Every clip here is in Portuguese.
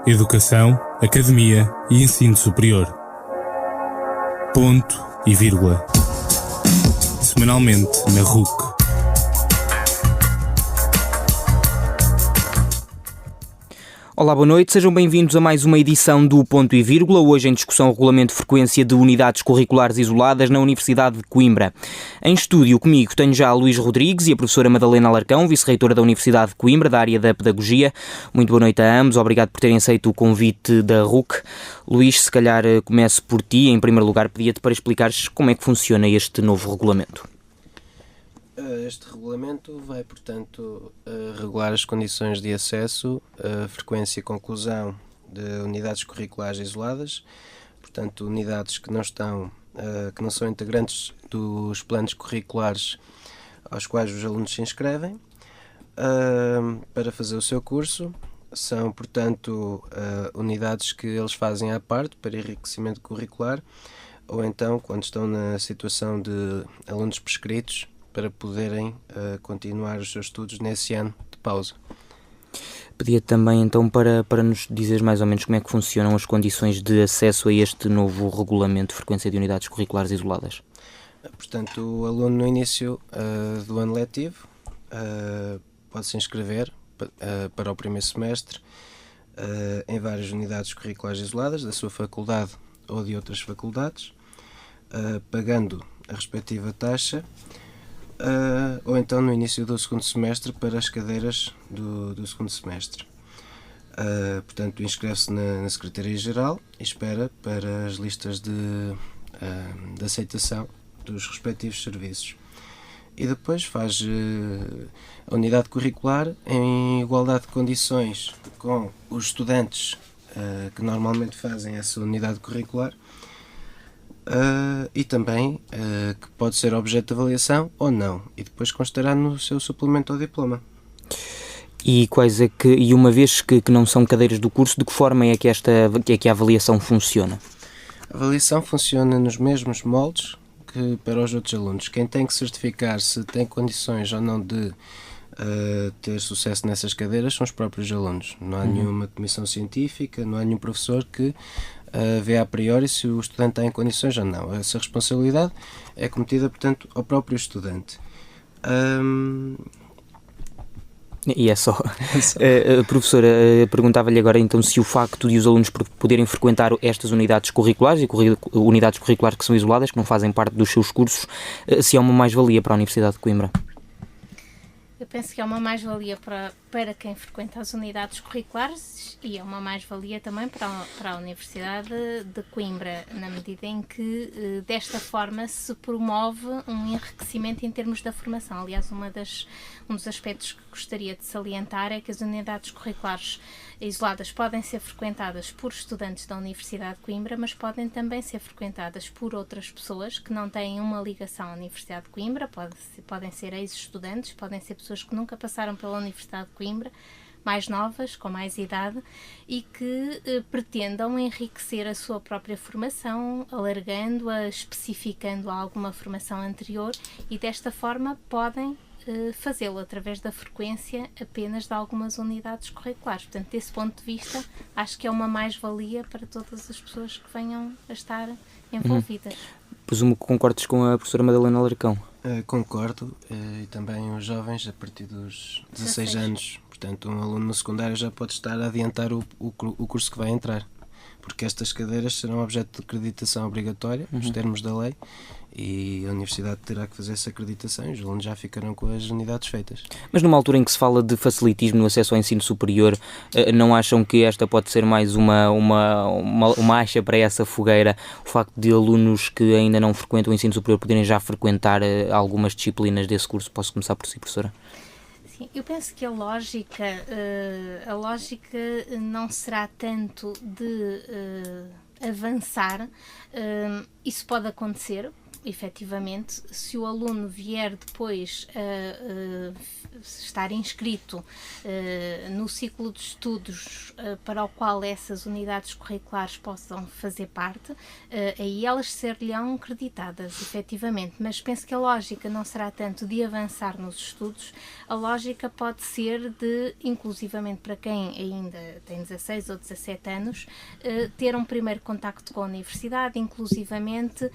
Educação, academia e ensino superior. Ponto e vírgula. Semanalmente na RUC. Olá, boa noite, sejam bem-vindos a mais uma edição do Ponto e Vírgula, hoje em discussão o regulamento de frequência de unidades curriculares isoladas na Universidade de Coimbra. Em estúdio comigo tenho já a Luís Rodrigues e a professora Madalena Alarcão, vice-reitora da Universidade de Coimbra, da área da Pedagogia. Muito boa noite a ambos, obrigado por terem aceito o convite da RUC. Luís, se calhar começo por ti, em primeiro lugar pedia-te para explicares como é que funciona este novo regulamento. Este regulamento vai, portanto, regular as condições de acesso, a frequência e conclusão de unidades curriculares isoladas, portanto, unidades que não são integrantes dos planos curriculares aos quais os alunos se inscrevem para fazer o seu curso. São, portanto, unidades que eles fazem à parte para enriquecimento curricular, ou então, quando estão na situação de alunos prescritos, para poderem continuar os seus estudos nesse ano de pausa. Pedia também então para nos dizeres mais ou menos como é que funcionam as condições de acesso a este novo regulamento de frequência de unidades curriculares isoladas. Portanto, o aluno no início do ano letivo pode se inscrever para o primeiro semestre em várias unidades curriculares isoladas da sua faculdade ou de outras faculdades, pagando a respectiva taxa, ou então no início do segundo semestre para as cadeiras do segundo semestre. Portanto, inscreve-se na Secretaria-Geral e espera para as listas de aceitação dos respectivos serviços. E depois faz a unidade curricular em igualdade de condições com os estudantes que normalmente fazem essa unidade curricular, e também que pode ser objeto de avaliação ou não, e depois constará no seu suplemento ao diploma. E uma vez que não são cadeiras do curso, de que forma é que a avaliação funciona? A avaliação funciona nos mesmos moldes que para os outros alunos. Quem tem que certificar se tem condições ou não de ter sucesso nessas cadeiras são os próprios alunos. Não há nenhuma comissão científica, não há nenhum professor que vê a priori se o estudante está em condições ou não. Essa responsabilidade é cometida, portanto, ao próprio estudante. E é só. Professora, perguntava-lhe agora então se o facto de os alunos poderem frequentar estas unidades curriculares e unidades curriculares que são isoladas, que não fazem parte dos seus cursos, se é uma mais-valia para a Universidade de Coimbra. Eu penso que é uma mais-valia para quem frequenta as unidades curriculares e é uma mais-valia também para a Universidade de Coimbra, na medida em que desta forma se promove um enriquecimento em termos da formação. Aliás, um dos aspectos que gostaria de salientar é que as unidades curriculares isoladas podem ser frequentadas por estudantes da Universidade de Coimbra, mas podem também ser frequentadas por outras pessoas que não têm uma ligação à Universidade de Coimbra, podem ser ex-estudantes, podem ser pessoas que nunca passaram pela Universidade de Coimbra, mais novas, com mais idade, e que pretendam enriquecer a sua própria formação, alargando-a, especificando alguma formação anterior, e desta forma podem fazê-lo através da frequência apenas de algumas unidades curriculares. Portanto, desse ponto de vista, acho que é uma mais-valia para todas as pessoas que venham a estar envolvidas. Presumo que concordes com a professora Madalena Alarcão. Concordo, e também os jovens a partir dos 16 anos. Portanto, um aluno no secundário já pode estar a adiantar o curso que vai entrar, porque estas cadeiras serão objeto de acreditação obrigatória, nos termos da lei, e a Universidade terá que fazer essa acreditação e os alunos já ficarão com as unidades feitas. Mas numa altura em que se fala de facilitismo no acesso ao ensino superior, não acham que esta pode ser mais uma acha para essa fogueira, o facto de alunos que ainda não frequentam o ensino superior poderem já frequentar algumas disciplinas desse curso? Posso começar por si, professora? Sim, eu penso que a lógica não será tanto de avançar. Isso pode acontecer. efetivamente, se o aluno vier depois a estar inscrito no ciclo de estudos para o qual essas unidades curriculares possam fazer parte, aí elas ser-lhe-ão creditadas, efetivamente. Mas penso que a lógica não será tanto de avançar nos estudos, a lógica pode ser de, inclusivamente para quem ainda tem 16 ou 17 anos, ter um primeiro contacto com a universidade, inclusivamente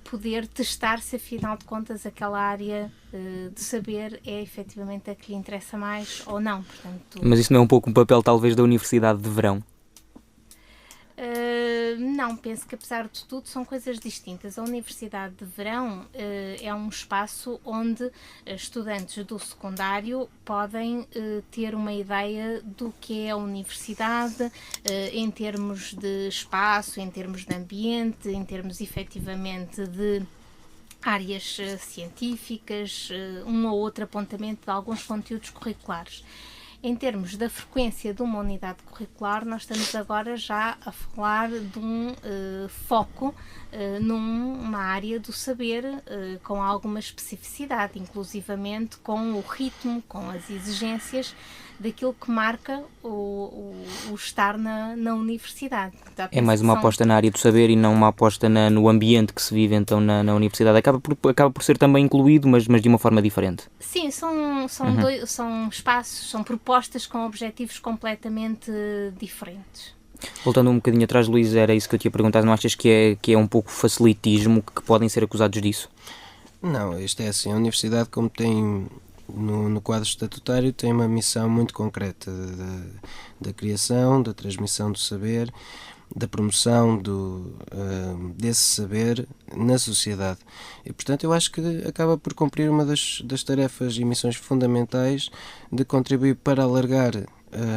poder testar se afinal de contas aquela área de saber é efetivamente a que lhe interessa mais ou não. Portanto, Mas isso não é um pouco um papel talvez da Universidade de Verão? Não, penso que apesar de tudo são coisas distintas. A Universidade de Verão é um espaço onde estudantes do secundário podem ter uma ideia do que é a universidade em termos de espaço, em termos de ambiente, em termos efetivamente de áreas científicas, um ou outro apontamento de alguns conteúdos curriculares. Em termos da frequência de uma unidade curricular, nós estamos agora já a falar de um foco numa área do saber com alguma especificidade, inclusivamente com o ritmo, com as exigências daquilo que marca o estar na universidade. É mais uma aposta na área do saber e não uma aposta no ambiente que se vive então na universidade. Acaba por ser também incluído, mas de uma forma diferente. Sim, são espaços, são propostas com objetivos completamente diferentes. Voltando um bocadinho atrás, Luís, era isso que eu te ia perguntar. Não achas que é um pouco facilitismo, que podem ser acusados disso? Não, isto é assim, a universidade, como tem no quadro estatutário, tem uma missão muito concreta da criação, da transmissão do saber, da promoção desse saber na sociedade. E, portanto, eu acho que acaba por cumprir uma das tarefas e missões fundamentais de contribuir para alargar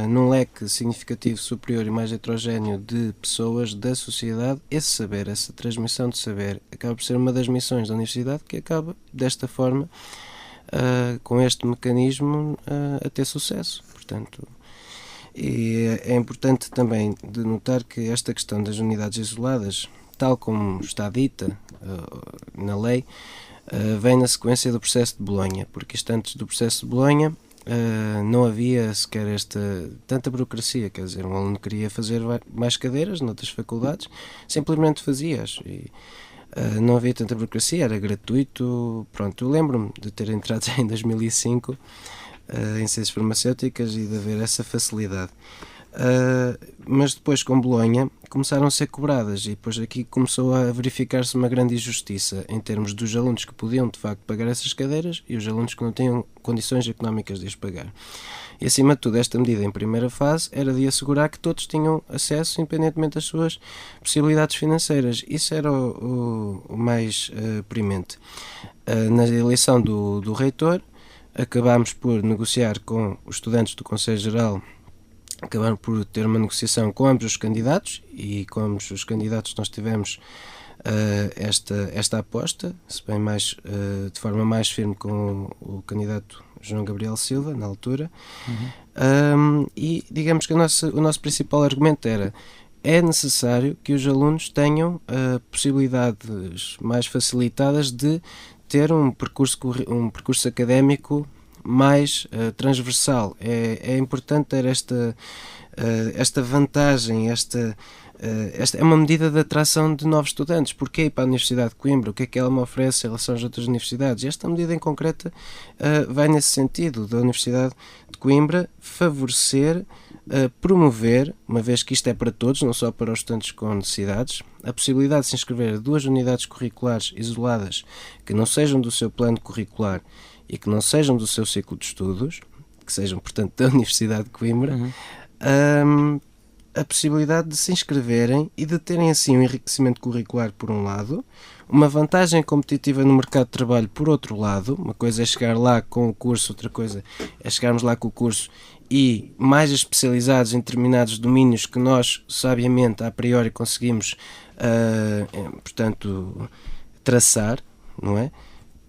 num leque significativo, superior e mais heterogéneo de pessoas da sociedade esse saber, essa transmissão de saber. Acaba por ser uma das missões da universidade que acaba, desta forma, com este mecanismo, a ter sucesso. Portanto, e é importante também de notar que esta questão das unidades isoladas, tal como está dita na lei, vem na sequência do processo de Bolonha, porque isto antes do processo de Bolonha não havia sequer tanta burocracia, quer dizer, um aluno queria fazer mais cadeiras noutras faculdades, simplesmente fazia-as e não havia tanta burocracia, era gratuito. Pronto, eu lembro-me de ter entrado em 2005 em ciências farmacêuticas e de haver essa facilidade. Mas depois, com Bolonha, começaram a ser cobradas e depois aqui começou a verificar-se uma grande injustiça em termos dos alunos que podiam de facto pagar essas cadeiras e os alunos que não tinham condições económicas de as pagar. E acima de tudo, esta medida em primeira fase era de assegurar que todos tinham acesso independentemente das suas possibilidades financeiras. Isso era o mais premente. Na eleição do reitor, acabámos por negociar com os estudantes do Conselho Geral, acabaram por ter uma negociação com ambos os candidatos e com ambos os candidatos nós tivemos esta aposta, se bem mais, de forma mais firme com o candidato João Gabriel Silva, na altura. E digamos que o nosso principal argumento é necessário que os alunos tenham possibilidades mais facilitadas de ter um percurso académico mais transversal. É importante ter esta vantagem, esta é uma medida de atração de novos estudantes. Porquê ir para a Universidade de Coimbra? O que é que ela me oferece em relação às outras universidades? Esta medida em concreta vai nesse sentido, da Universidade de Coimbra favorecer, promover, uma vez que isto é para todos, não só para os estudantes com necessidades, a possibilidade de se inscrever a 2 unidades curriculares isoladas que não sejam do seu plano curricular e que não sejam do seu ciclo de estudos, que sejam, portanto, da Universidade de Coimbra, a possibilidade de se inscreverem e de terem assim um enriquecimento curricular por um lado, uma vantagem competitiva no mercado de trabalho por outro lado. Uma coisa é chegar lá com o curso, outra coisa é chegarmos lá com o curso e mais especializados em determinados domínios que nós, sabiamente, a priori conseguimos, portanto, traçar, não é?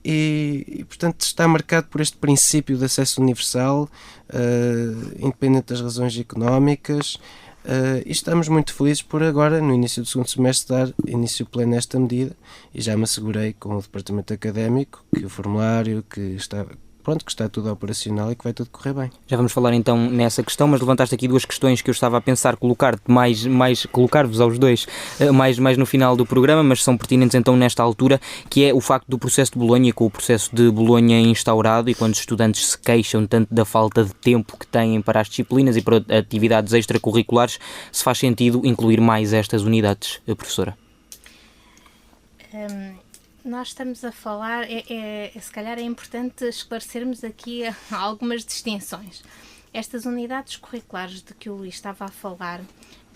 E, portanto, está marcado por este princípio de acesso universal, independente das razões económicas, E estamos muito felizes por agora, no início do segundo semestre, dar início pleno a esta medida, e já me assegurei com o departamento académico que o formulário, que está tudo operacional e que vai tudo correr bem. Já vamos falar então nessa questão, mas levantaste aqui duas questões que eu estava a pensar colocar-vos aos dois mais no final do programa, mas são pertinentes então nesta altura, que é o facto do processo de Bolonha, com o processo de Bolonha instaurado, e quando os estudantes se queixam tanto da falta de tempo que têm para as disciplinas e para atividades extracurriculares, se faz sentido incluir mais estas unidades, professora? Nós estamos a falar, se calhar é importante esclarecermos aqui algumas distinções. Estas unidades curriculares de que o Luís estava a falar,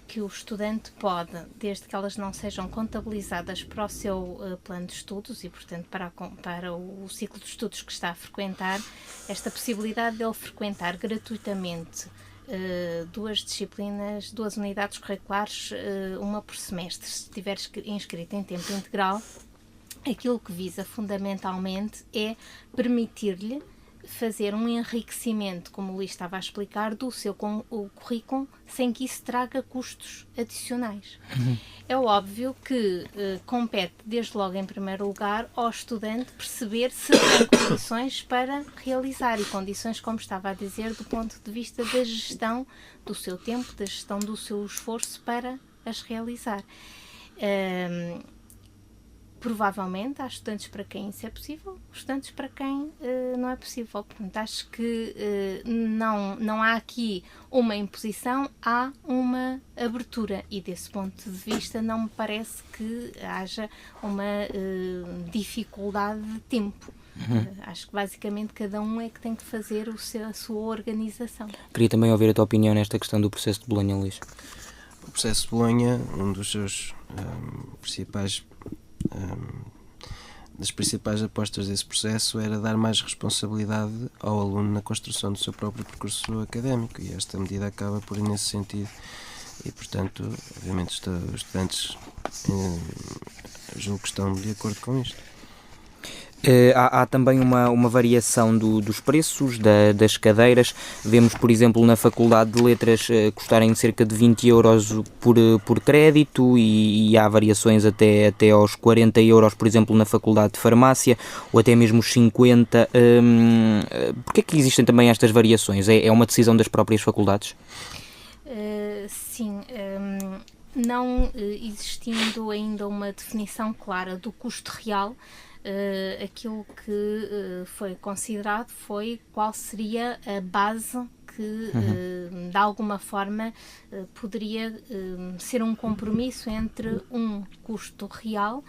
que o estudante pode, desde que elas não sejam contabilizadas para o seu plano de estudos e, portanto, para o ciclo de estudos que está a frequentar, esta possibilidade de ele frequentar gratuitamente duas disciplinas, 2 unidades curriculares, uma por semestre, se estiver inscrito em tempo integral, aquilo que visa fundamentalmente é permitir-lhe fazer um enriquecimento, como o Luís estava a explicar, do seu currículo, sem que isso traga custos adicionais. É óbvio que compete, desde logo em primeiro lugar, ao estudante perceber se tem condições para realizar, e condições, como estava a dizer, do ponto de vista da gestão do seu tempo, da gestão do seu esforço para as realizar. Provavelmente há estudantes para quem isso é possível, estudantes para quem não é possível. Portanto, acho que não há aqui uma imposição, há uma abertura, e desse ponto de vista não me parece que haja uma dificuldade de tempo. Acho que basicamente cada um é que tem que fazer a sua organização. Queria também ouvir a tua opinião nesta questão do processo de Bolonha, Luís. O processo de Bolonha, um dos seus das principais apostas desse processo era dar mais responsabilidade ao aluno na construção do seu próprio percurso académico, e esta medida acaba por ir nesse sentido, e portanto, obviamente, os estudantes julgo que estão de acordo com isto. Há também uma variação dos preços das cadeiras. Vemos, por exemplo, na Faculdade de Letras custarem cerca de 20 euros por crédito, e há variações até aos 40 euros, por exemplo, na Faculdade de Farmácia, ou até mesmo os 50. Porquê é que existem também estas variações? É uma decisão das próprias faculdades? Sim. Não existindo ainda uma definição clara do custo real, aquilo que foi considerado foi qual seria a base que, de alguma forma, poderia ser um compromisso entre um custo real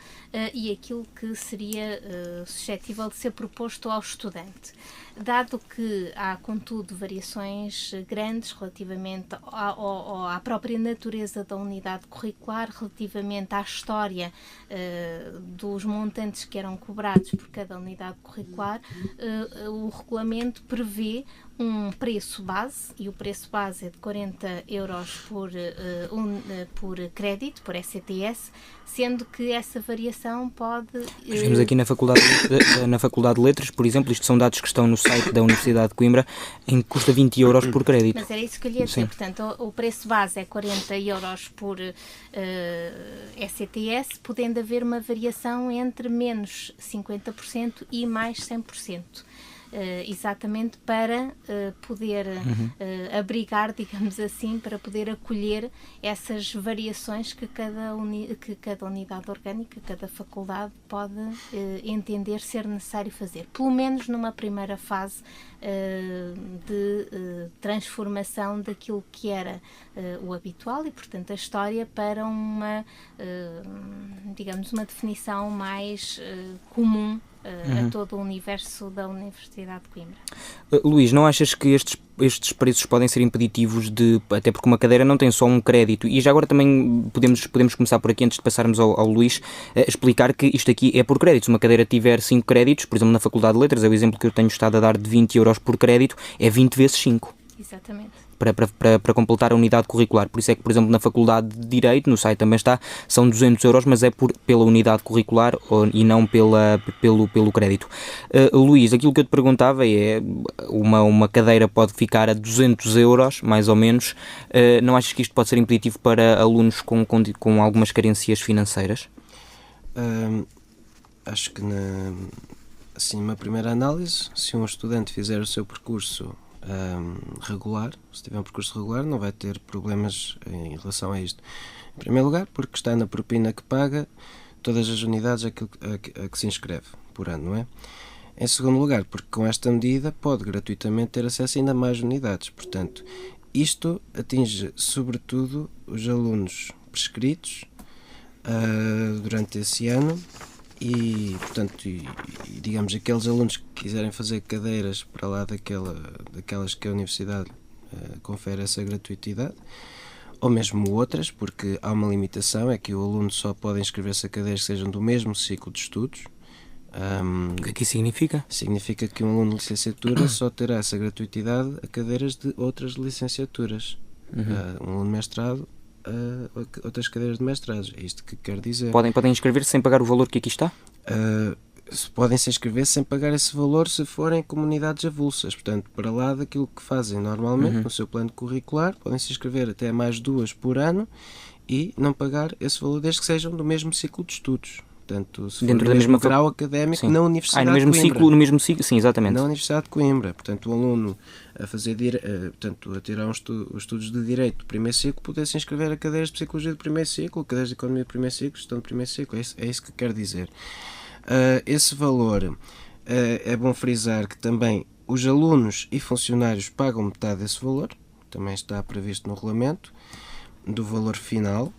e aquilo que seria suscetível de ser proposto ao estudante. Dado que há, contudo, variações grandes relativamente à própria natureza da unidade curricular, relativamente à história dos montantes que eram cobrados por cada unidade curricular, o regulamento prevê um preço base, e o preço base é de 40 euros por crédito, por ECTS, sendo que essa variação pode... Vemos aqui na Faculdade de Letras, por exemplo, isto são dados que estão no site da Universidade de Coimbra, em que custa 20 euros por crédito. Mas era isso que eu lhe ia dizer. Portanto, o preço base é 40 euros por ECTS, podendo haver uma variação entre menos 50% e mais 100%. Exatamente para poder abrigar, digamos assim, para poder acolher essas variações que cada unidade orgânica, cada faculdade pode entender ser necessário fazer, pelo menos numa primeira fase de transformação daquilo que era o habitual e, portanto, a história para uma, digamos, uma definição mais comum a todo o universo da Universidade de Coimbra. Luís, não achas que estes preços podem ser impeditivos até porque uma cadeira não tem só um crédito, e já agora também podemos começar por aqui, antes de passarmos ao Luís, explicar que isto aqui é por créditos. Uma cadeira tiver 5 créditos, por exemplo, na Faculdade de Letras, é o exemplo que eu tenho estado a dar, de 20 euros por crédito, é 20 vezes 5. Exatamente. para completar a unidade curricular. Por isso é que, por exemplo, na Faculdade de Direito, no site também está, são 200 euros, mas é pela unidade curricular e não pelo crédito. Luís, aquilo que eu te perguntava é, uma cadeira pode ficar a 200 euros, mais ou menos. Não achas que isto pode ser impeditivo para alunos com algumas carências financeiras? Acho que assim, uma primeira análise, se um estudante fizer o seu percurso regular, se tiver um percurso regular, não vai ter problemas em relação a isto. Em primeiro lugar, porque está na propina que paga todas as unidades a que se inscreve por ano, não é? Em segundo lugar, porque com esta medida pode gratuitamente ter acesso a ainda mais unidades. Portanto, isto atinge sobretudo os alunos prescritos durante esse ano e, portanto, digamos, aqueles alunos que quiserem fazer cadeiras para lá daquelas que a Universidade confere essa gratuitidade, ou mesmo outras, porque há uma limitação, é que o aluno só pode inscrever-se a cadeiras que sejam do mesmo ciclo de estudos. O que é que isso significa? Significa que um aluno de licenciatura só terá essa gratuitidade a cadeiras de outras licenciaturas. Um aluno de mestrado outras cadeiras de mestrados. É isto que quer dizer. Podem inscrever-se sem pagar o valor que aqui está? Podem se inscrever sem pagar esse valor se forem comunidades avulsas. Portanto, para lá daquilo que fazem normalmente no seu plano curricular, podem se inscrever até mais 2 por ano e não pagar esse valor desde que sejam do mesmo ciclo de estudos. Portanto, se dentro for da mesma grau académico, sim. na Universidade no mesmo de Coimbra. ciclo, no mesmo ciclo, sim, exatamente. Na Universidade de Coimbra. Portanto, o aluno a tirar os estudos de Direito do primeiro ciclo, poder se inscrever a cadeiras de Psicologia do primeiro ciclo, cadeiras de Economia do primeiro ciclo, Gestão do primeiro ciclo. É isso que quer dizer. Esse valor, é bom frisar que também os alunos e funcionários pagam metade desse valor, também está previsto no regulamento, do valor final.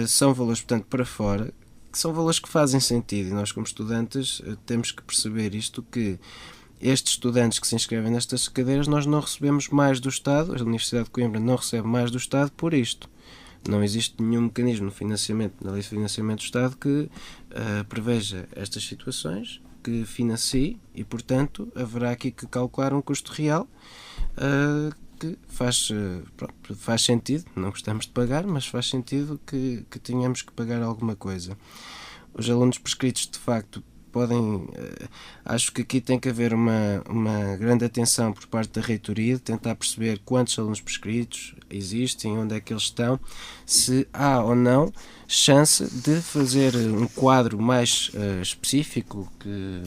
São valores, portanto, para fora, que são valores que fazem sentido, e nós como estudantes temos que perceber isto, que estes estudantes que se inscrevem nestas cadeiras, nós não recebemos mais do Estado, a Universidade de Coimbra não recebe mais do Estado por isto. Não existe nenhum mecanismo no financiamento, na Lei de Financiamento do Estado, que preveja estas situações, que financie, e portanto haverá aqui que calcular um custo real que faz sentido, não gostamos de pagar, mas faz sentido que tenhamos que pagar alguma coisa. Os alunos prescritos, de facto, podem, acho que aqui tem que haver uma grande atenção por parte da reitoria, de tentar perceber quantos alunos prescritos existem, onde é que eles estão, se há ou não chance de fazer um quadro mais específico, que,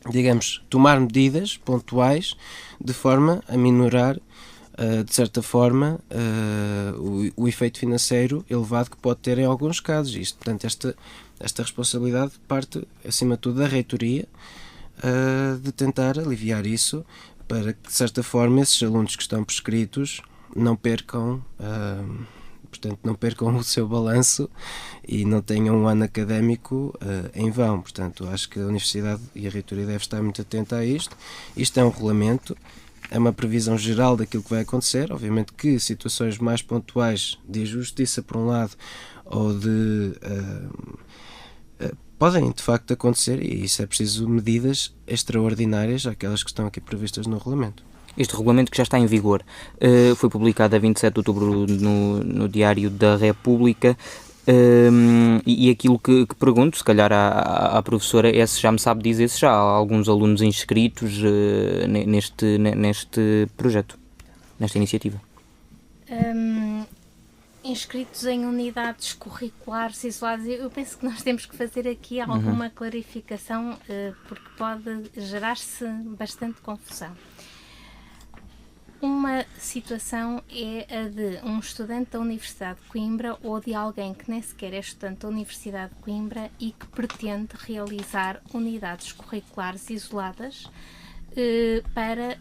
digamos, tomar medidas pontuais de forma a minorar, de certa forma, o efeito financeiro elevado que pode ter em alguns casos. Isto, portanto, esta responsabilidade parte, acima de tudo, da reitoria, de tentar aliviar isso, para que, de certa forma, esses alunos que estão prescritos não percam, portanto, não percam o seu balanço e não tenham um ano académico em vão. Portanto, acho que a Universidade e a reitoria devem estar muito atenta a isto. Isto é um regulamento, é uma previsão geral daquilo que vai acontecer. Obviamente que situações mais pontuais de injustiça, por um lado, ou de podem de facto acontecer, e isso é preciso medidas extraordinárias, aquelas que estão aqui previstas no regulamento. Este regulamento, que já está em vigor, foi publicado a 27 de outubro no Diário da República, e aquilo que pergunto, se calhar à professora, é se já me sabe dizer se já há alguns alunos inscritos neste projeto, nesta iniciativa. Inscritos em unidades curriculares isoladas, eu penso que nós temos que fazer aqui alguma clarificação, porque pode gerar-se bastante confusão. Uma situação é a de um estudante da Universidade de Coimbra ou de alguém que nem sequer é estudante da Universidade de Coimbra e que pretende realizar unidades curriculares isoladas para,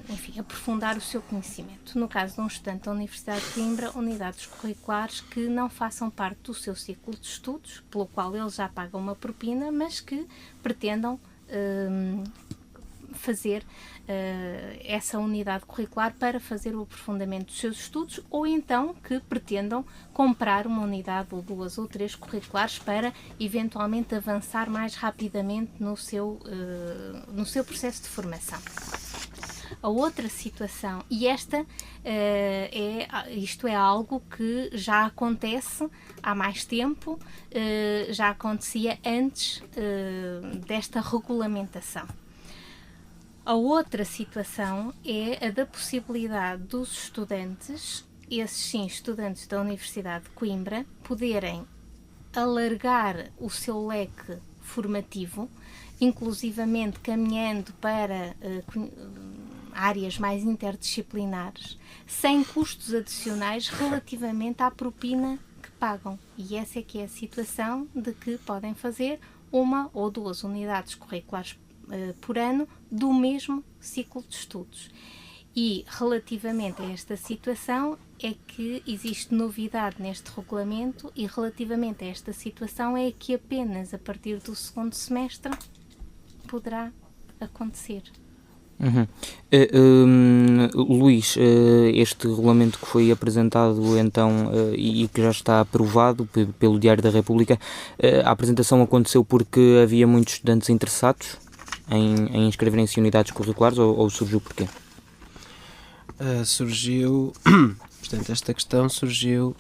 enfim, aprofundar o seu conhecimento. No caso de um estudante da Universidade de Coimbra, unidades curriculares que não façam parte do seu ciclo de estudos, pelo qual ele já paga uma propina, mas que pretendam fazer essa unidade curricular para fazer o aprofundamento dos seus estudos, ou então que pretendam comprar uma unidade ou 2 ou 3 curriculares para eventualmente avançar mais rapidamente no seu processo de formação. A outra situação, e isto é algo que já acontece há mais tempo, já acontecia antes desta regulamentação. A outra situação é a da possibilidade dos estudantes, esses sim estudantes da Universidade de Coimbra, poderem alargar o seu leque formativo, inclusivamente caminhando para áreas mais interdisciplinares, sem custos adicionais relativamente à propina que pagam. E essa é que é a situação de que podem fazer 1 ou 2 unidades curriculares por ano do mesmo ciclo de estudos. E relativamente a esta situação é que existe novidade neste regulamento, e relativamente a esta situação é que apenas a partir do 2º semestre poderá acontecer. Luís, este regulamento que foi apresentado então e que já está aprovado pelo Diário da República, a apresentação aconteceu porque havia muitos estudantes interessados em inscreverem-se em unidades curriculares ou surgiu porquê? Portanto, esta questão surgiu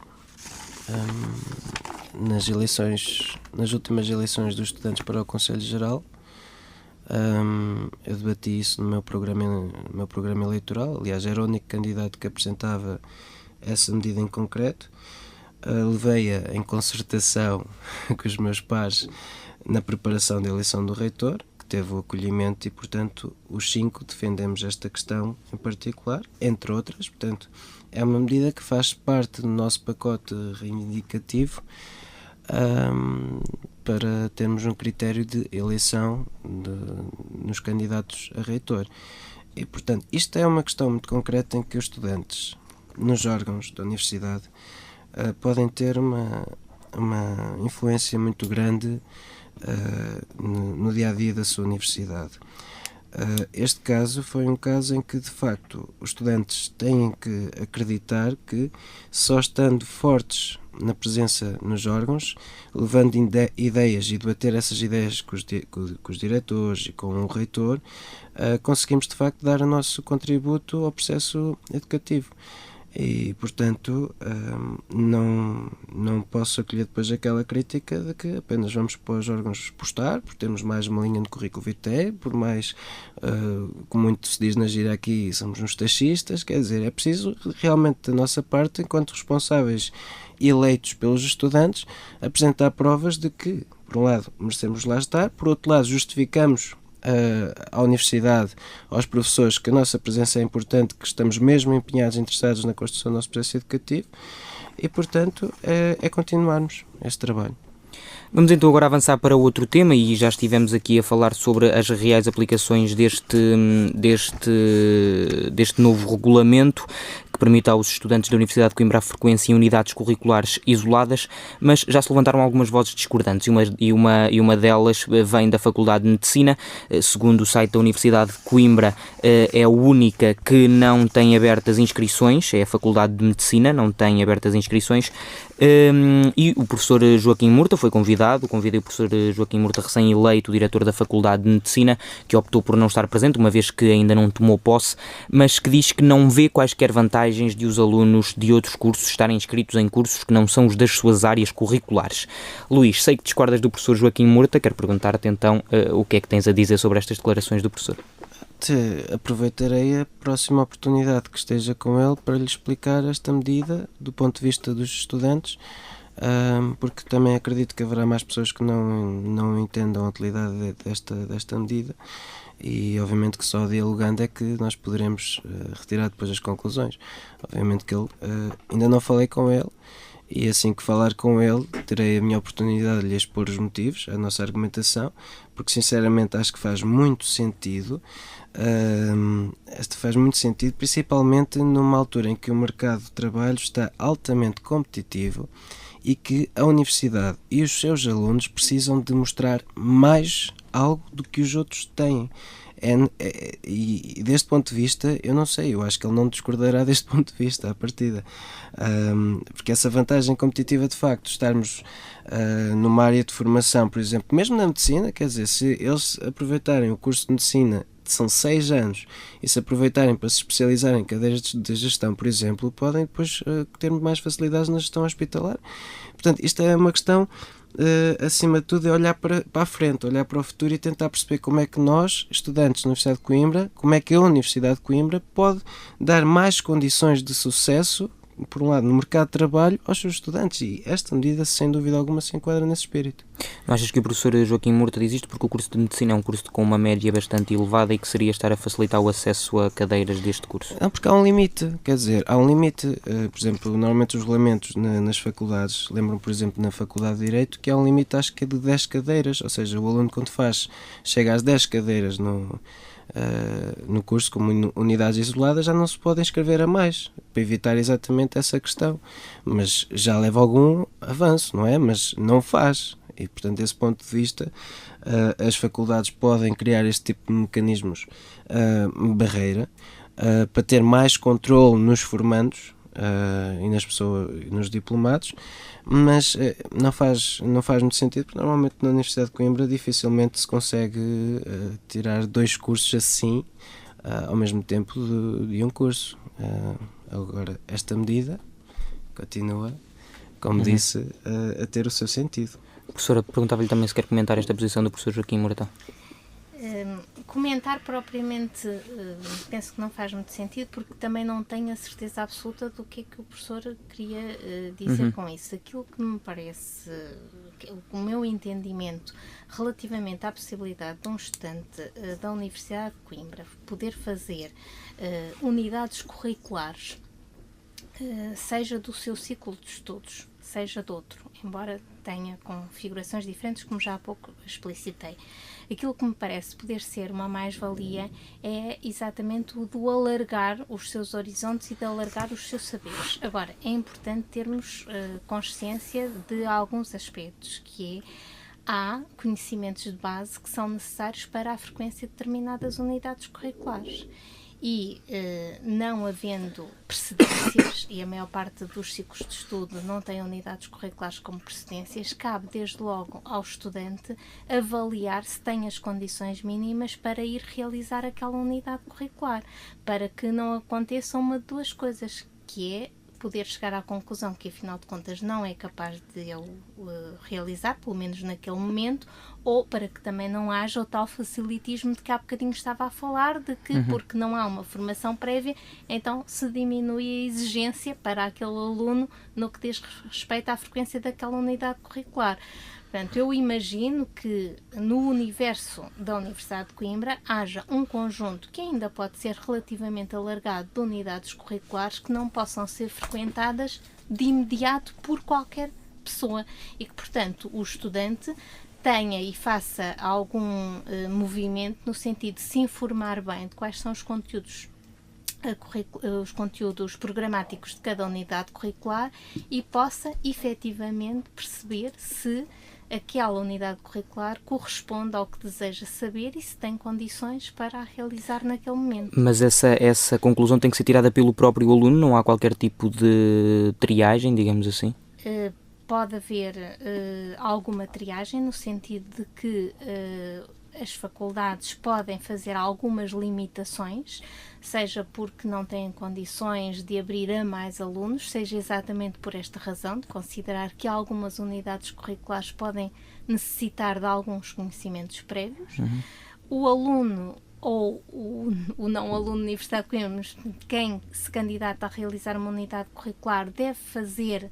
nas últimas eleições dos estudantes para o Conselho Geral. Eu debati isso no meu programa eleitoral. Aliás, era o único candidato que apresentava essa medida em concreto. Levei-a em concertação com os meus pares na preparação da eleição do reitor, que teve o acolhimento, e portanto os 5 defendemos esta questão em particular, entre outras. Portanto, é uma medida que faz parte do nosso pacote reivindicativo, para termos um critério de eleição nos candidatos a reitor. E portanto, isto é uma questão muito concreta em que os estudantes nos órgãos da universidade podem ter uma influência muito grande no dia-a-dia da sua universidade. Este caso foi um caso em que, de facto, os estudantes têm que acreditar que, só estando fortes na presença nos órgãos, levando ideias e debater essas ideias com os diretores e com o reitor, conseguimos, de facto, dar o nosso contributo ao processo educativo. E, portanto, não posso acolher depois aquela crítica de que apenas vamos para os órgãos postar, porque temos mais uma linha no currículo vitae, por mais, como muito se diz na gíria aqui, somos uns taxistas. Quer dizer, é preciso realmente da nossa parte, enquanto responsáveis eleitos pelos estudantes, apresentar provas de que, por um lado, merecemos lá estar, por outro lado, justificamos à universidade, aos professores, que a nossa presença é importante, que estamos mesmo empenhados, interessados na construção do nosso processo educativo, e portanto é continuarmos este trabalho. Vamos então agora avançar para outro tema, e já estivemos aqui a falar sobre as reais aplicações deste novo regulamento, que permite aos estudantes da Universidade de Coimbra a frequência em unidades curriculares isoladas, mas já se levantaram algumas vozes discordantes, e uma delas vem da Faculdade de Medicina. Segundo o site da Universidade de Coimbra, é a única que não tem abertas inscrições, é a Faculdade de Medicina, não tem abertas inscrições, e o professor Joaquim Murta convidei o professor Joaquim Murta, recém-eleito diretor da Faculdade de Medicina, que optou por não estar presente, uma vez que ainda não tomou posse, mas que diz que não vê quaisquer vantagens de os alunos de outros cursos estarem inscritos em cursos que não são os das suas áreas curriculares. Luís, sei que discordas do professor Joaquim Murta, quero perguntar-te então o que é que tens a dizer sobre estas declarações do professor. Aproveitarei a próxima oportunidade que esteja com ele para lhe explicar esta medida do ponto de vista dos estudantes, porque também acredito que haverá mais pessoas que não entendam a utilidade desta medida, e obviamente que só dialogando é que nós poderemos retirar depois as conclusões. Obviamente que ele, ainda não falei com ele, e assim que falar com ele terei a minha oportunidade de lhe expor os motivos, a nossa argumentação, porque sinceramente acho que faz muito sentido. Faz muito sentido, principalmente numa altura em que o mercado de trabalho está altamente competitivo e que a universidade e os seus alunos precisam de mostrar mais algo do que os outros têm. E deste ponto de vista, eu não sei, eu acho que ele não discordará deste ponto de vista à partida, porque essa vantagem competitiva, de facto, estarmos numa área de formação, por exemplo, mesmo na medicina, quer dizer, se eles aproveitarem o curso de medicina são 6 anos, e se aproveitarem para se especializarem em cadeiras de gestão, por exemplo, podem depois ter mais facilidades na gestão hospitalar. Portanto, isto é uma questão, acima de tudo, é olhar para a frente, olhar para o futuro e tentar perceber como é que nós, estudantes da Universidade de Coimbra, como é que a Universidade de Coimbra pode dar mais condições de sucesso, por um lado, no mercado de trabalho aos seus estudantes, e esta medida, sem dúvida alguma, se enquadra nesse espírito. Não achas que o professor Joaquim Murta diz isto porque o curso de Medicina é um curso com uma média bastante elevada e que seria estar a facilitar o acesso a cadeiras deste curso? Não, porque há um limite, quer dizer, há um limite, por exemplo, normalmente os regulamentos nas faculdades, lembram, por exemplo, na Faculdade de Direito, que há um limite, acho que é de 10 cadeiras, ou seja, o aluno quando chega às 10 cadeiras no curso, como unidades isoladas, já não se pode inscrever a mais, para evitar exatamente essa questão, mas já leva algum avanço, não é? Mas não faz, e portanto desse ponto de vista as faculdades podem criar este tipo de mecanismos barreira para ter mais controle nos formandos e nas pessoas, nos diplomados, mas não faz muito sentido, porque normalmente na Universidade de Coimbra dificilmente se consegue tirar 2 cursos assim ao mesmo tempo de um curso. Agora, esta medida continua, como disse, a ter o seu sentido. Professora, perguntava-lhe também se quer comentar esta posição do professor Joaquim Murta. Comentar propriamente penso que não faz muito sentido, porque também não tenho a certeza absoluta do que é que o professor queria dizer com isso. Aquilo que me parece, o meu entendimento relativamente à possibilidade de um estudante da Universidade de Coimbra poder fazer unidades curriculares, seja do seu ciclo de estudos, seja de outro, embora tenha configurações diferentes, como já há pouco explicitei. Aquilo que me parece poder ser uma mais-valia é exatamente o de alargar os seus horizontes e de alargar os seus saberes. Agora, é importante termos consciência de alguns aspectos, que é, há conhecimentos de base que são necessários para a frequência de determinadas unidades curriculares. E não havendo precedências, e a maior parte dos ciclos de estudo não tem unidades curriculares como precedências, cabe desde logo ao estudante avaliar se tem as condições mínimas para ir realizar aquela unidade curricular, para que não aconteça uma de 2 coisas, que é poder chegar à conclusão que, afinal de contas, não é capaz de ele realizar, pelo menos naquele momento, ou para que também não haja o tal facilitismo de que há bocadinho estava a falar, de que, porque não há uma formação prévia, então se diminui a exigência para aquele aluno no que diz respeito à frequência daquela unidade curricular. Portanto, eu imagino que no universo da Universidade de Coimbra haja um conjunto que ainda pode ser relativamente alargado de unidades curriculares que não possam ser frequentadas de imediato por qualquer pessoa e que, portanto, o estudante tenha e faça algum movimento no sentido de se informar bem de quais são os conteúdos programáticos de cada unidade curricular e possa efetivamente perceber se aquela unidade curricular corresponde ao que deseja saber e se tem condições para a realizar naquele momento. Mas essa conclusão tem que ser tirada pelo próprio aluno? Não há qualquer tipo de triagem, digamos assim? Pode haver alguma triagem, no sentido de que as faculdades podem fazer algumas limitações, seja porque não têm condições de abrir a mais alunos, seja exatamente por esta razão, de considerar que algumas unidades curriculares podem necessitar de alguns conhecimentos prévios. O aluno ou o não aluno da Universidade de Coimbra, quem se candidata a realizar uma unidade curricular, deve fazer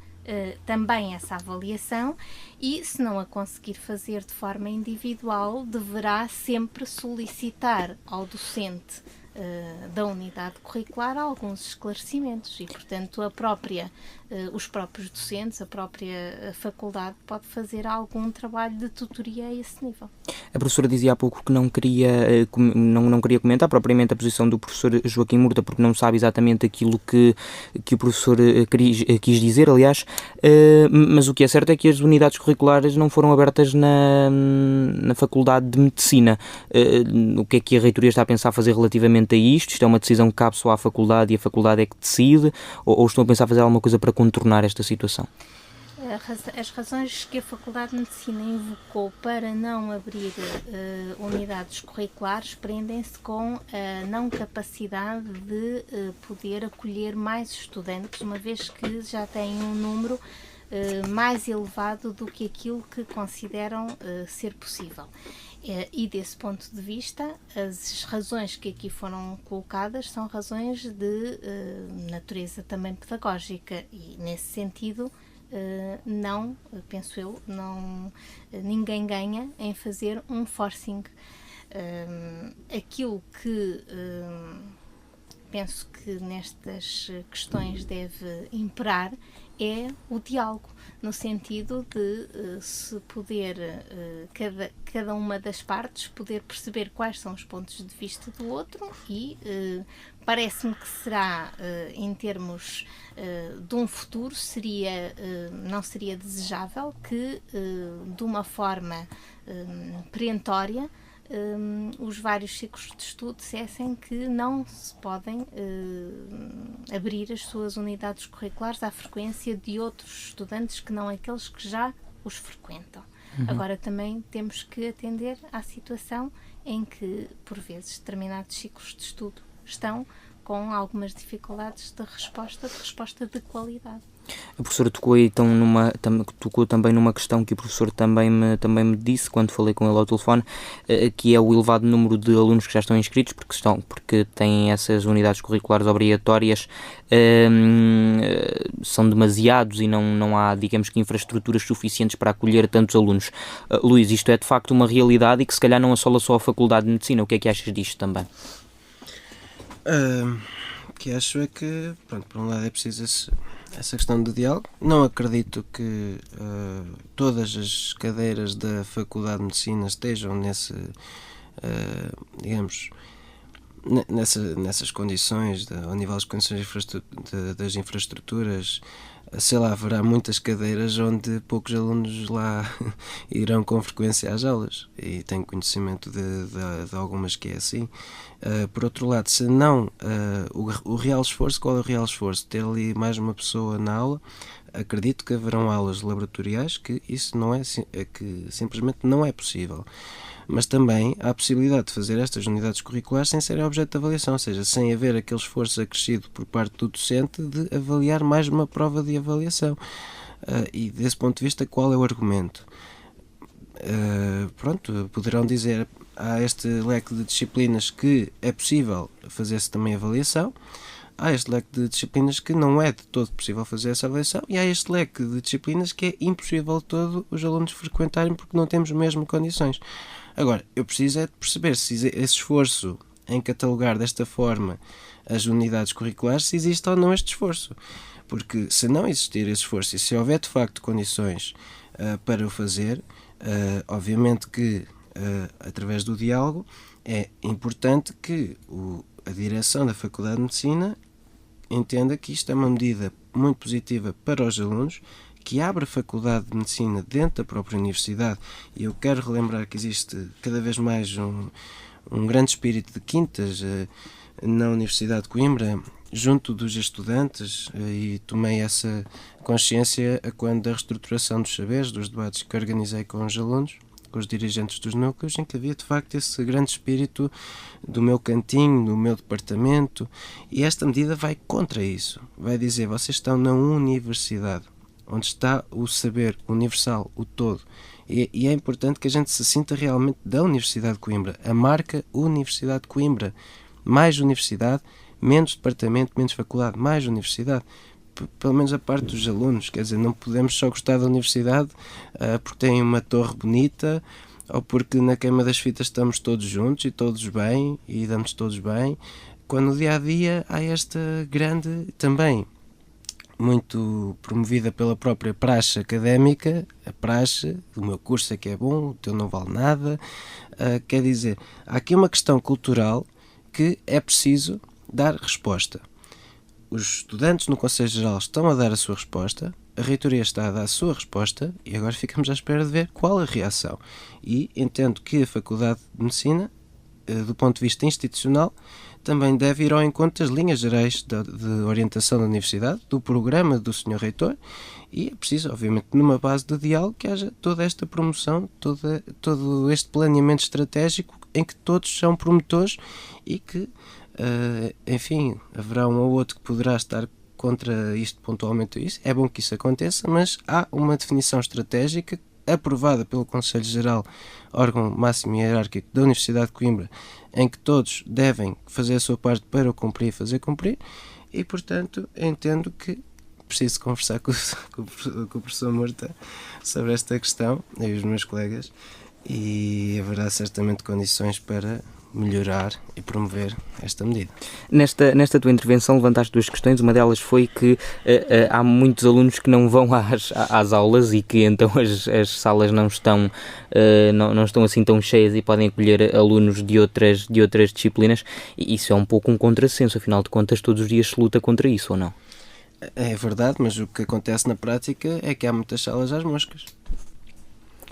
também essa avaliação e, se não a conseguir fazer de forma individual, deverá sempre solicitar ao docente da unidade curricular alguns esclarecimentos e, portanto, os próprios docentes, a própria faculdade pode fazer algum trabalho de tutoria a esse nível. A professora dizia há pouco que não queria comentar propriamente a posição do professor Joaquim Murta porque não sabe exatamente aquilo que o professor quis dizer, aliás, mas o que é certo é que as unidades curriculares não foram abertas na Faculdade de Medicina. O que é que a reitoria está a pensar fazer relativamente a isto? Isto é uma decisão que cabe só à faculdade e a faculdade é que decide, ou estão a pensar fazer alguma coisa para contornar esta situação? As razões que a Faculdade de Medicina invocou para não abrir unidades curriculares prendem-se com a não capacidade de poder acolher mais estudantes, uma vez que já têm um número mais elevado do que aquilo que consideram ser possível. E desse ponto de vista, as razões que aqui foram colocadas são razões de natureza também pedagógica e, nesse sentido, não, penso eu, ninguém ganha em fazer um forcing. Aquilo que penso que nestas questões deve imperar é o diálogo, no sentido de se poder, cada uma das partes, poder perceber quais são os pontos de vista do outro e parece-me que será, em termos de um futuro, não seria desejável que, de uma forma perentória, os vários ciclos de estudo dissessem que não se podem abrir as suas unidades curriculares à frequência de outros estudantes que não aqueles que já os frequentam. Agora também temos que atender à situação em que, por vezes, determinados ciclos de estudo estão com algumas dificuldades de resposta de qualidade. A professora tocou também numa questão que o professor também me disse quando falei com ele ao telefone, que é o elevado número de alunos que já estão inscritos, porque têm essas unidades curriculares obrigatórias, são demasiados e não há, digamos que, infraestruturas suficientes para acolher tantos alunos. Luís, isto é de facto uma realidade e que se calhar não assola só a Faculdade de Medicina. O que é que achas disto também? O que acho é que, pronto, por um lado é preciso essa questão do diálogo. Não acredito que todas as cadeiras da Faculdade de Medicina estejam nessas condições, ao nível das condições das infraestruturas. Sei lá, haverá muitas cadeiras onde poucos alunos lá irão com frequência às aulas, e tenho conhecimento de algumas que é assim. Por outro lado, se não, o real esforço, qual é o real esforço? Ter ali mais uma pessoa na aula. Acredito que haverão aulas laboratoriais que isso que simplesmente não é possível. Mas também há a possibilidade de fazer estas unidades curriculares sem serem objeto de avaliação, ou seja, sem haver aquele esforço acrescido por parte do docente de avaliar mais uma prova de avaliação. E desse ponto de vista, qual é o argumento? Poderão dizer, há este leque de disciplinas que é possível fazer-se também avaliação, há este leque de disciplinas que não é de todo possível fazer essa avaliação, e há este leque de disciplinas que é impossível todo os alunos frequentarem porque não temos mesmo condições. Agora, eu preciso é de perceber se esse esforço em catalogar desta forma as unidades curriculares, se existe ou não este esforço. Porque se não existir esse esforço e se houver de facto condições para o fazer, obviamente que através do diálogo é importante que a direção da Faculdade de Medicina entenda que isto é uma medida muito positiva para os alunos, que abre a Faculdade de Medicina dentro da própria universidade. E eu quero relembrar que existe cada vez mais um grande espírito de quintas na Universidade de Coimbra, junto dos estudantes, e tomei essa consciência quando da reestruturação dos saberes, dos debates que organizei com os alunos, com os dirigentes dos núcleos, em que havia de facto esse grande espírito do meu cantinho, do meu departamento, e esta medida vai contra isso. Vai dizer, vocês estão na universidade, onde está o saber universal, o todo. E é importante que a gente se sinta realmente da Universidade de Coimbra, a marca Universidade de Coimbra. Mais universidade, menos departamento, menos faculdade, mais universidade. Pelo menos a parte dos alunos, quer dizer, não podemos só gostar da universidade porque tem uma torre bonita, ou porque na queima das fitas estamos todos juntos e todos bem, e damos todos bem, quando no dia-a-dia há esta grande, também muito promovida pela própria praxe académica, a praxe, o meu curso é que é bom, o teu não vale nada. Quer dizer, há aqui uma questão cultural que é preciso dar resposta. Os estudantes no Conselho Geral estão a dar a sua resposta, a reitoria está a dar a sua resposta, e agora ficamos à espera de ver qual a reação. E entendo que a Faculdade de Medicina do ponto de vista institucional, também deve ir ao encontro das linhas gerais de orientação da Universidade, do programa do Sr. Reitor, e é preciso, obviamente, numa base de diálogo, que haja toda esta promoção, todo este planeamento estratégico em que todos são promotores e que, enfim, haverá um ou outro que poderá estar contra isto pontualmente. Isso é bom que isso aconteça, mas há uma definição estratégica aprovada pelo Conselho Geral, órgão máximo hierárquico da Universidade de Coimbra, em que todos devem fazer a sua parte para o cumprir e fazer cumprir, e portanto entendo que preciso conversar com o professor Murta sobre esta questão, eu e os meus colegas, e haverá certamente condições para melhorar e promover esta medida. Nesta tua intervenção levantaste duas questões. Uma delas foi que há muitos alunos que não vão às aulas e que então as salas não estão assim tão cheias e podem acolher alunos de outras disciplinas, e isso é um pouco um contrassenso. Afinal de contas, todos os dias se luta contra isso, ou não? É verdade, mas o que acontece na prática é que há muitas salas às moscas.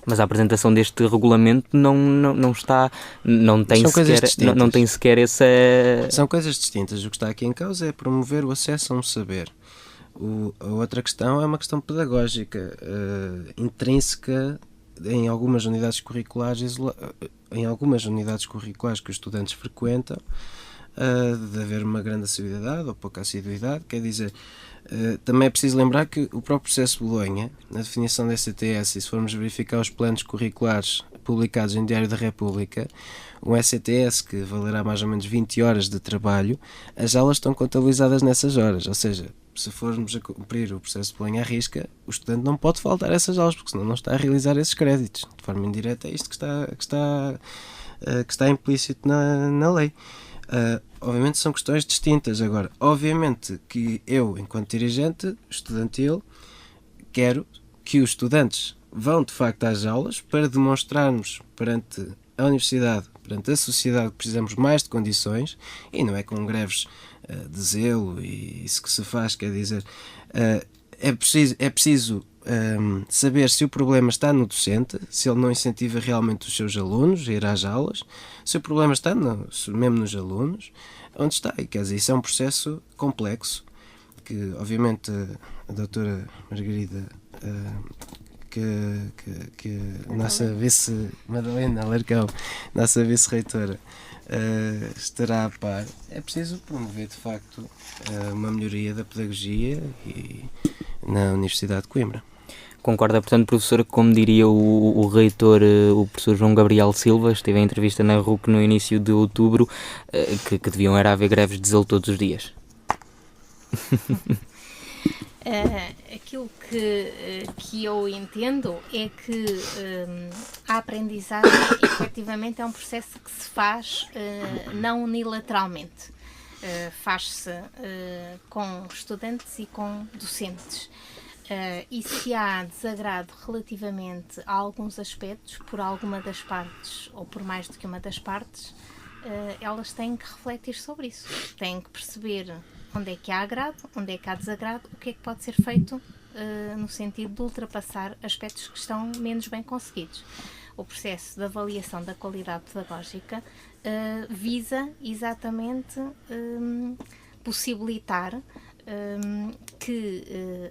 Mas a apresentação deste regulamento não tem sequer essa... São coisas distintas. O que está aqui em causa é promover o acesso a um saber. A outra questão é uma questão pedagógica, intrínseca em algumas unidades curriculares que os estudantes frequentam, de haver uma grande assiduidade ou pouca assiduidade. Quer dizer, também é preciso lembrar que o próprio processo de Bolonha, na definição da ECTS, e se formos verificar os planos curriculares publicados em Diário da República, um ECTS que valerá mais ou menos 20 horas de trabalho, as aulas estão contabilizadas nessas horas, ou seja, se formos a cumprir o processo de Bolonha à risca, o estudante não pode faltar a essas aulas, porque senão não está a realizar esses créditos. De forma indireta é isto que está implícito na lei. Obviamente são questões distintas. Agora, obviamente que eu, enquanto dirigente estudantil, quero que os estudantes vão de facto às aulas para demonstrarmos perante a universidade, perante a sociedade, que precisamos mais de condições, e não é com greves de zelo e isso que se faz. Quer dizer, é preciso saber se o problema está no docente, se ele não incentiva realmente os seus alunos a ir às aulas, se o problema está mesmo nos alunos, onde está. E quer dizer, isso é um processo complexo que, obviamente, a doutora Margarida, nossa Madalena Alarcão, nossa vice-reitora, estará a par. É preciso promover, de facto, uma melhoria da pedagogia na Universidade de Coimbra. Concorda, portanto, professor, que, como diria o reitor, o professor João Gabriel Silva, esteve em entrevista na RUC no início de outubro, que deviam haver greves de zelo todos os dias? Aquilo que eu entendo é que a aprendizagem efetivamente é um processo que se faz não unilateralmente. Faz-se com estudantes e com docentes. E se há desagrado relativamente a alguns aspectos, por alguma das partes ou por mais do que uma das partes, elas têm que refletir sobre isso. Têm que perceber onde é que há agrado, onde é que há desagrado, o que é que pode ser feito no sentido de ultrapassar aspectos que estão menos bem conseguidos. O processo de avaliação da qualidade pedagógica visa exatamente possibilitar que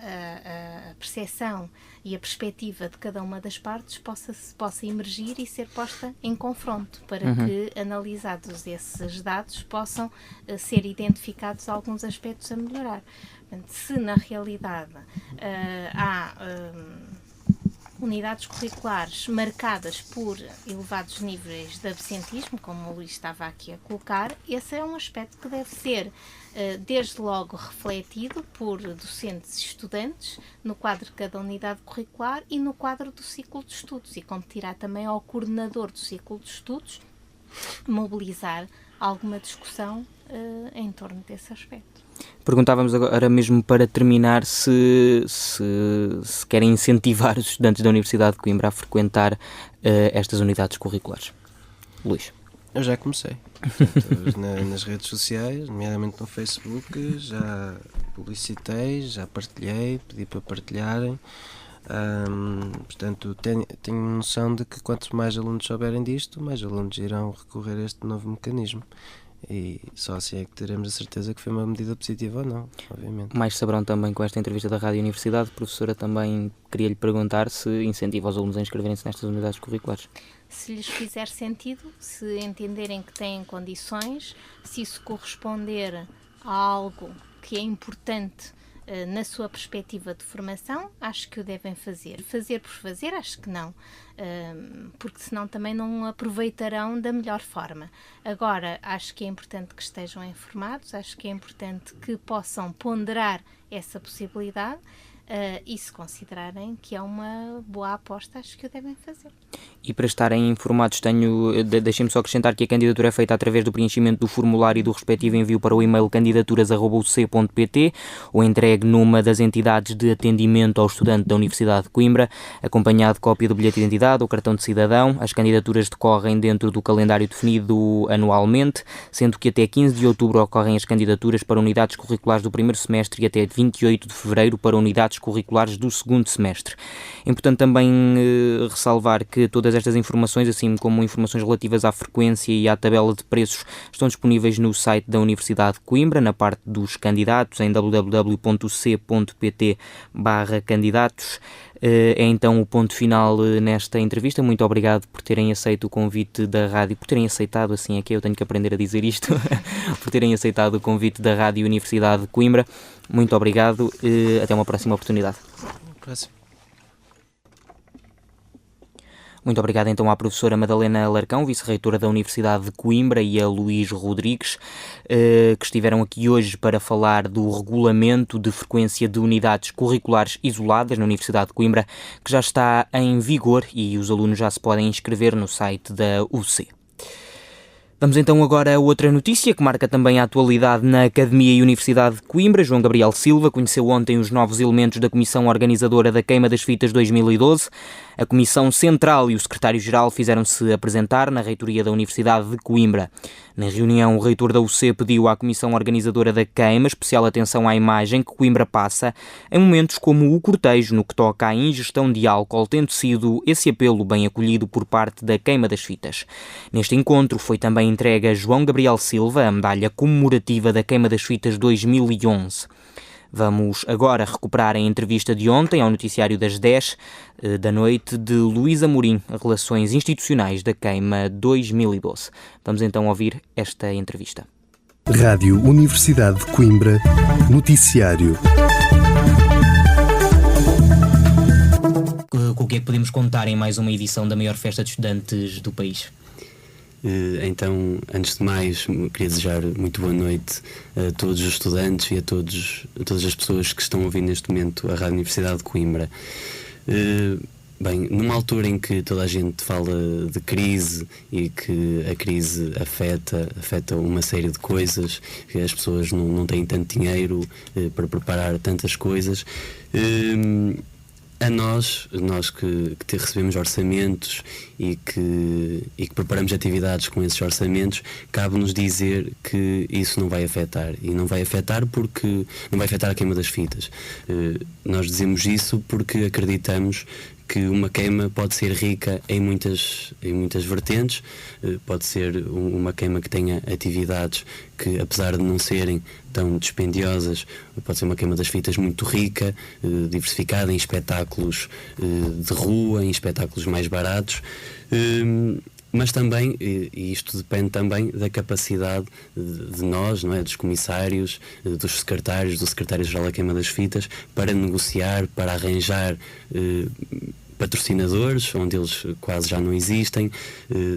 a percepção e a perspectiva de cada uma das partes possa emergir e ser posta em confronto, para que, analisados esses dados, possam ser identificados alguns aspectos a melhorar. Portanto, se na realidade há unidades curriculares marcadas por elevados níveis de absentismo, como o Luís estava aqui a colocar, esse é um aspecto que deve ser desde logo refletido por docentes e estudantes no quadro de cada unidade curricular e no quadro do ciclo de estudos, e competirá também ao coordenador do ciclo de estudos mobilizar alguma discussão em torno desse aspecto. Perguntávamos agora mesmo para terminar se querem incentivar os estudantes da Universidade de Coimbra a frequentar estas unidades curriculares. Luís. Eu já comecei. Portanto, nas redes sociais, nomeadamente no Facebook, já publicitei, já partilhei, pedi para partilharem. Portanto, tenho noção de que quanto mais alunos souberem disto, mais alunos irão recorrer a este novo mecanismo. E só assim é que teremos a certeza que foi uma medida positiva ou não, obviamente. Mais saberão também com esta entrevista da Rádio Universidade. Professora, também queria lhe perguntar se incentiva os alunos a inscreverem-se nestas unidades curriculares. Se lhes fizer sentido, se entenderem que têm condições, se isso corresponder a algo que é importante na sua perspectiva de formação, acho que o devem fazer. Fazer por fazer, acho que não, porque senão também não aproveitarão da melhor forma. Agora, acho que é importante que estejam informados, acho que é importante que possam ponderar essa possibilidade e se considerarem que é uma boa aposta, acho que o devem fazer. E para estarem informados, deixem-me só acrescentar que a candidatura é feita através do preenchimento do formulário e do respectivo envio para o e-mail candidaturas@uc.pt ou entregue numa das entidades de atendimento ao estudante da Universidade de Coimbra, acompanhado de cópia do bilhete de identidade ou cartão de cidadão. As candidaturas decorrem dentro do calendário definido anualmente, sendo que até 15 de outubro ocorrem as candidaturas para unidades curriculares do primeiro semestre e até 28 de fevereiro para unidades curriculares do segundo semestre. É importante também ressalvar que todas estas informações, assim como informações relativas à frequência e à tabela de preços, estão disponíveis no site da Universidade de Coimbra, na parte dos candidatos, em www.uc.pt/candidatos. É então o ponto final nesta entrevista. Muito obrigado por terem aceito o convite da rádio, por terem aceitado, assim é que eu tenho que aprender a dizer isto, por terem aceitado o convite da Rádio Universidade de Coimbra. Muito obrigado, até uma próxima oportunidade. Muito obrigado então à professora Madalena Larcão, vice-reitora da Universidade de Coimbra, e a Luís Rodrigues, que estiveram aqui hoje para falar do regulamento de frequência de unidades curriculares isoladas na Universidade de Coimbra, que já está em vigor e os alunos já se podem inscrever no site da UC. Vamos então agora a outra notícia que marca também a atualidade na Academia e Universidade de Coimbra. João Gabriel Silva conheceu ontem os novos elementos da Comissão Organizadora da Queima das Fitas 2012. A Comissão Central e o Secretário-Geral fizeram-se apresentar na reitoria da Universidade de Coimbra. Na reunião, o reitor da UC pediu à Comissão Organizadora da Queima especial atenção à imagem que Coimbra passa em momentos como o cortejo no que toca à ingestão de álcool, tendo sido esse apelo bem acolhido por parte da Queima das Fitas. Neste encontro foi também entregue a João Gabriel Silva a medalha comemorativa da Queima das Fitas 2011. Vamos agora recuperar a entrevista de ontem ao noticiário das 10 da noite de Luís Amorim, Relações Institucionais da Queima 2012. Vamos então ouvir esta entrevista. Rádio Universidade de Coimbra, noticiário. Com o que é que podemos contar em mais uma edição da maior festa de estudantes do país? Então, antes de mais, queria desejar muito boa noite a todos os estudantes e a todas as pessoas que estão a ouvir neste momento a Rádio Universidade de Coimbra. Bem, numa altura em que toda a gente fala de crise e que a crise afeta uma série de coisas, que as pessoas não têm tanto dinheiro para preparar tantas coisas, a nós que recebemos orçamentos e que preparamos atividades com esses orçamentos, cabe-nos dizer que isso não vai afetar. E não vai afetar porque não vai afetar a queima das fitas. Nós dizemos isso porque acreditamos que uma queima pode ser rica em muitas vertentes. Pode ser uma queima que tenha atividades que, apesar de não serem tão dispendiosas, pode ser uma queima das fitas muito rica, diversificada em espetáculos de rua, em espetáculos mais baratos, mas também, e isto depende também da capacidade de nós, não é, dos comissários, dos secretários, do secretário-geral da queima das fitas, para negociar, para arranjar patrocinadores, onde eles quase já não existem,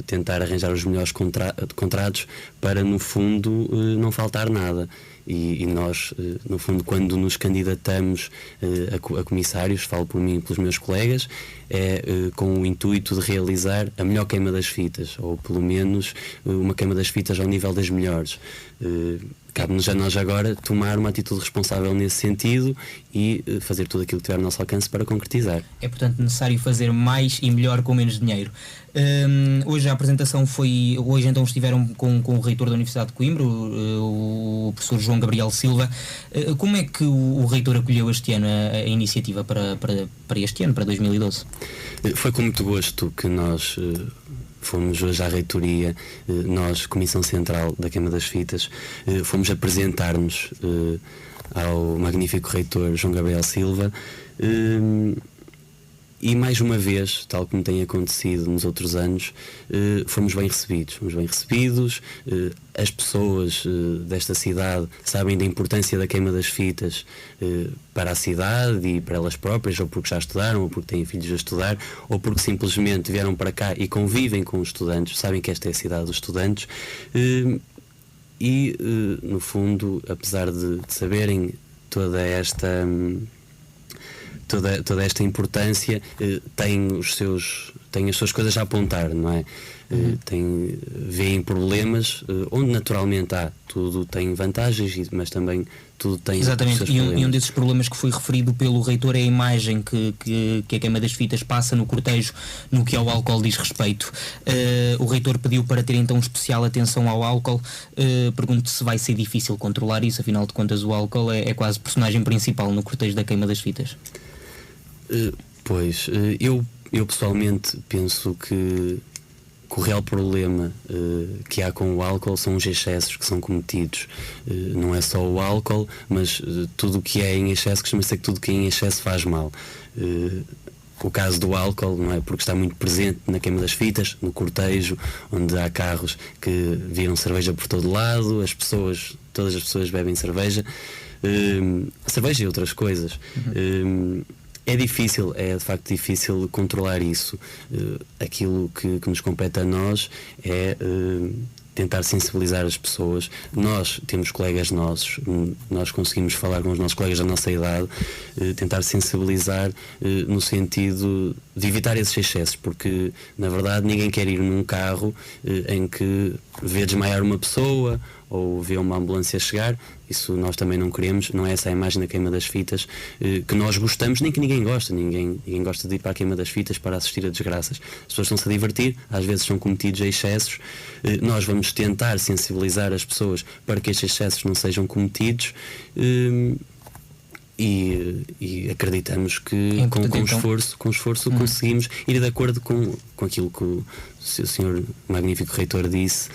tentar arranjar os melhores contratos para, no fundo, não faltar nada. E nós, no fundo, quando nos candidatamos a comissários, falo por mim e pelos meus colegas, é com o intuito de realizar a melhor queima das fitas, ou pelo menos uma queima das fitas ao nível das melhores. Cabe-nos a nós agora tomar uma atitude responsável nesse sentido e fazer tudo aquilo que tiver ao nosso alcance para concretizar. É, portanto, necessário fazer mais e melhor com menos dinheiro. Hoje a apresentação foi... Hoje então estiveram com o reitor da Universidade de Coimbra, o professor João Gabriel Silva. Como é que o reitor acolheu este ano a iniciativa para este ano, para 2012? Foi com muito gosto que nós... fomos hoje à reitoria, nós, Comissão Central da Queima das Fitas, fomos apresentar-nos ao magnífico reitor João Gabriel Silva e mais uma vez, tal como tem acontecido nos outros anos, fomos bem recebidos. As pessoas desta cidade sabem da importância da queima das fitas para a cidade e para elas próprias, ou porque já estudaram, ou porque têm filhos a estudar, ou porque simplesmente vieram para cá e convivem com os estudantes, sabem que esta é a cidade dos estudantes e, no fundo, apesar de saberem toda esta importância, tem as suas coisas a apontar, não é? Vêem problemas onde naturalmente tudo tem vantagens, mas também tudo tem os seus problemas. E um desses problemas que foi referido pelo reitor é a imagem que a queima das fitas passa no cortejo no que ao álcool diz respeito. O reitor pediu para ter então especial atenção ao álcool. Pergunto se vai ser difícil controlar isso, afinal de contas o álcool é quase personagem principal no cortejo da queima das fitas. Eu pessoalmente penso que o real problema que há com o álcool são os excessos que são cometidos. Não é só o álcool, mas tudo o que é em excesso, costuma ser que tudo que é em excesso faz mal. O caso do álcool, não é? Porque está muito presente na queima das fitas, no cortejo, onde há carros que viram cerveja por todo lado, todas as pessoas bebem cerveja e outras coisas. É de facto difícil controlar isso. Aquilo que nos compete a nós é tentar sensibilizar as pessoas. Nós temos colegas nossos, nós conseguimos falar com os nossos colegas da nossa idade, tentar sensibilizar no sentido de evitar esses excessos, porque na verdade ninguém quer ir num carro em que vê desmaiar uma pessoa ou vê uma ambulância chegar. Isso nós também não queremos, não é essa a imagem da queima das fitas que nós gostamos, nem que ninguém gosta. Ninguém gosta de ir para a queima das fitas para assistir a desgraças. As pessoas estão-se a divertir, às vezes são cometidos excessos. Nós vamos tentar sensibilizar as pessoas para que estes excessos não sejam cometidos e acreditamos que com esforço conseguimos ir de acordo com aquilo que o senhor magnífico reitor disse,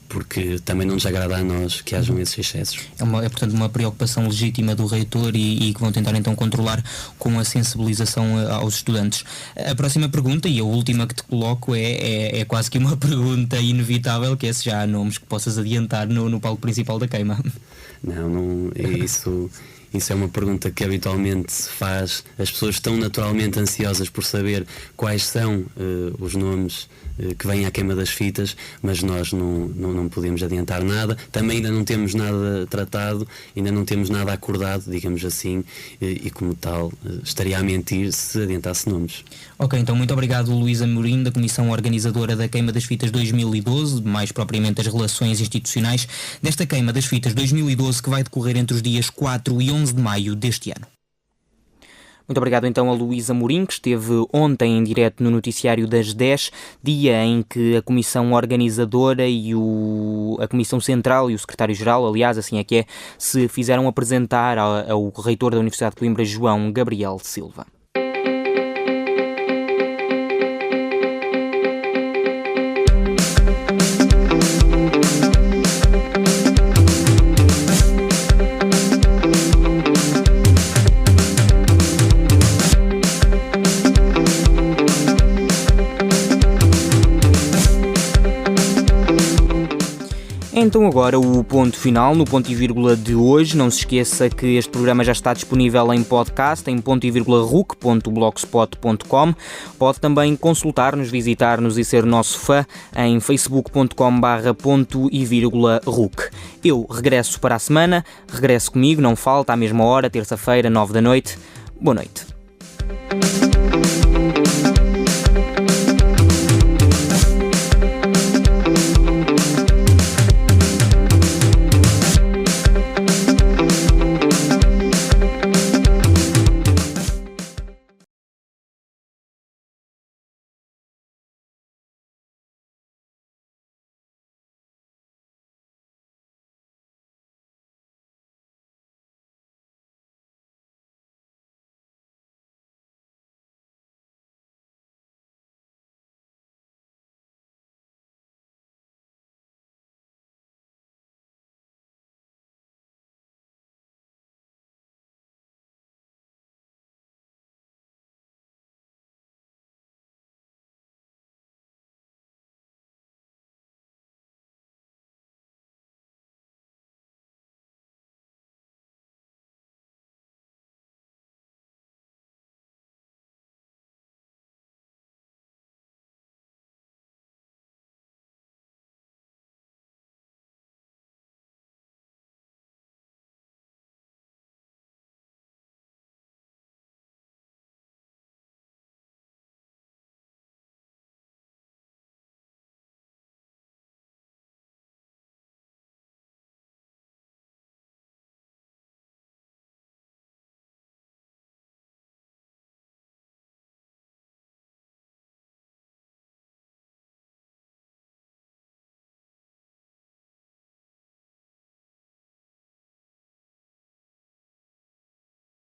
porque também não nos agrada a nós que hajam esses excessos. É portanto uma preocupação legítima do reitor e que vão tentar então controlar com a sensibilização aos estudantes. A próxima pergunta, e a última que te coloco, é quase que uma pergunta inevitável, que é se já há nomes que possas adiantar no palco principal da queima. Não é isso. Isso é uma pergunta que habitualmente se faz. As pessoas estão naturalmente ansiosas por saber quais são os nomes que vêm à queima das fitas, mas nós não podemos adiantar nada. Também ainda não temos nada tratado, ainda não temos nada acordado, digamos assim, e como tal estaria a mentir se adiantasse nomes. Ok, então muito obrigado, Luís Amorim, da Comissão Organizadora da Queima das Fitas 2012, mais propriamente as relações institucionais desta Queima das Fitas 2012, que vai decorrer entre os dias 4 e 11 de maio deste ano. Muito obrigado então a Luís Amorim, que esteve ontem em direto no noticiário das 10, dia em que a Comissão Organizadora e a Comissão Central e o Secretário-Geral, aliás, assim é que é, se fizeram apresentar ao reitor da Universidade de Coimbra, João Gabriel Silva. Então agora o ponto final no ponto e vírgula de hoje. Não se esqueça que este programa já está disponível em podcast em ponto-e-virgula-ruc.blogspot.com. Pode também consultar-nos, visitar-nos e ser nosso fã em facebook.com/ponto-e-virgula-ruc. Eu regresso para a semana, regresso comigo, não falta, à mesma hora, terça-feira, 9 da noite. Boa noite.